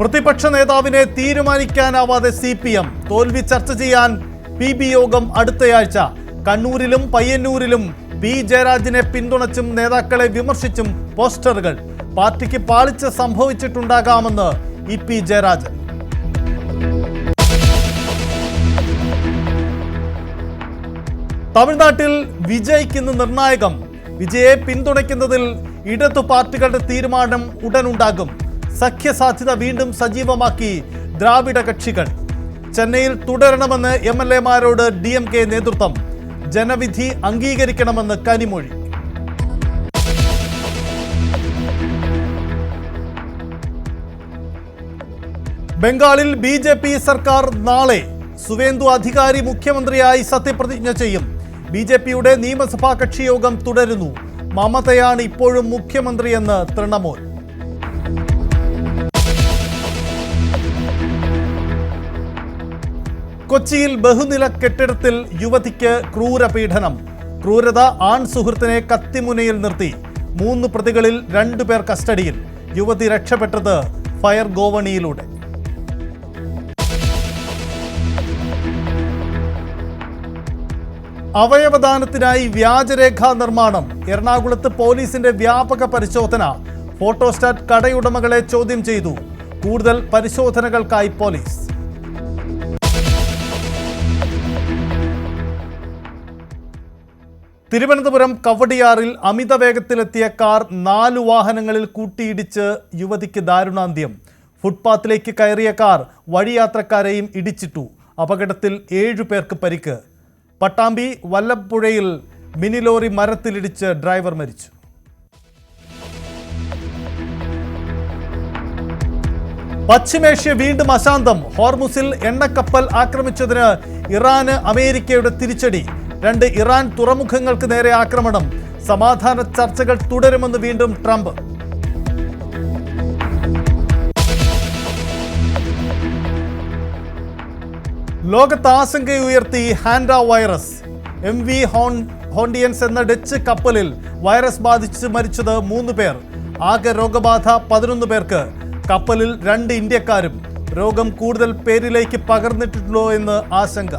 പ്രതിപക്ഷ നേതാവിനെ തീരുമാനിക്കാനാവാതെ CPM. തോൽവി ചർച്ച ചെയ്യാൻ PB യോഗം അടുത്തയാഴ്ച. കണ്ണൂരിലും പയ്യന്നൂരിലും പി ജയരാജനെ പിന്തുണച്ചും നേതാക്കളെ വിമർശിച്ചും പോസ്റ്ററുകൾ. പാർട്ടിക്ക് പാളിച്ച സംഭവിച്ചിട്ടുണ്ടാകാമെന്ന് EP ജയരാജൻ. തമിഴ്നാട്ടിൽ വിജയ്ക്ക് ഇന്ന് നിർണായകം. വിജയെ പിന്തുണയ്ക്കുന്നതിൽ ഇടതു പാർട്ടികളുടെ തീരുമാനം ഉടനുണ്ടാകും. സഖ്യസാധ്യത വീണ്ടും സജീവമാക്കി ദ്രാവിഡ കക്ഷികൾ. ചെന്നൈയിൽ തുടരണമെന്ന് MLA-മാരോട് DMK നേതൃത്വം. ജനവിധി അംഗീകരിക്കണമെന്ന് കനിമൊഴി. ബംഗാളിൽ BJP സർക്കാർ നാളെ. സുവേന്ദു അധികാരി മുഖ്യമന്ത്രിയായി സത്യപ്രതിജ്ഞ ചെയ്യും. BJPയുടെ നിയമസഭാ കക്ഷി യോഗം തുടരുന്നു. മമതയാണ് ഇപ്പോഴും മുഖ്യമന്ത്രിയെന്ന് തൃണമൂൽ. കൊച്ചിയിൽ ബഹുനില കെട്ടിടത്തിൽ യുവതിക്ക് ക്രൂരപീഡനം. ക്രൂരത ആൺ സുഹൃത്തിനെ കത്തിമുനയിൽ നിർത്തി. 3 പ്രതികളിൽ 2 പേർ കസ്റ്റഡിയിൽ. യുവതി രക്ഷപ്പെട്ടത് ഫയർ ഗോവണിയിലൂടെ. അവയവദാനത്തിനായി വ്യാജരേഖാ നിർമ്മാണം. എറണാകുളത്ത് പോലീസിന്റെ വ്യാപക പരിശോധന. ഫോട്ടോസ്റ്റാറ്റ് കടയുടമകളെ ചോദ്യം ചെയ്തു. കൂടുതൽ പരിശോധനകൾക്കായി പോലീസ്. തിരുവനന്തപുരം കവടിയാറിൽ അമിത വേഗത്തിലെത്തിയ കാർ 4 വാഹനങ്ങളിൽ കൂട്ടിയിടിച്ച് യുവതിക്ക് ദാരുണാന്ത്യം. ഫുട്പാത്തിലേക്ക് കയറിയ കാർ വഴിയാത്രക്കാരെയും ഇടിച്ചിട്ടു. അപകടത്തിൽ 7 പേർക്ക് പരിക്ക്. പട്ടാമ്പി വല്ലപ്പുഴയിൽ മിനി ലോറി മരത്തിലിടിച്ച് ഡ്രൈവർ മരിച്ചു. പശ്ചിമേഷ്യ വീണ്ടും അശാന്തം. ഹോർമുസിൽ എണ്ണക്കപ്പൽ ആക്രമിച്ചതിന് ഇറാന് അമേരിക്കയുടെ തിരിച്ചടി. 2 ഇറാൻ തുറമുഖങ്ങൾക്ക് നേരെ ആക്രമണം. സമാധാന ചർച്ചകൾ തുടരുമെന്ന് വീണ്ടും ട്രംപ്. ലോകത്ത് ആശങ്കയുയർത്തി ഹാൻഡ വൈറസ്. MV ഹോണ്ടിയൻസ് എന്ന ഡച്ച് കപ്പലിൽ വൈറസ് ബാധിച്ച് മരിച്ചത് 3 പേർ. ആകെ രോഗബാധ 11 പേർക്ക്. കപ്പലിൽ 2 ഇന്ത്യക്കാരും. രോഗം കൂടുതൽ പേരിലേക്ക് പകർന്നിട്ടുണ്ടോ എന്ന് ആശങ്ക.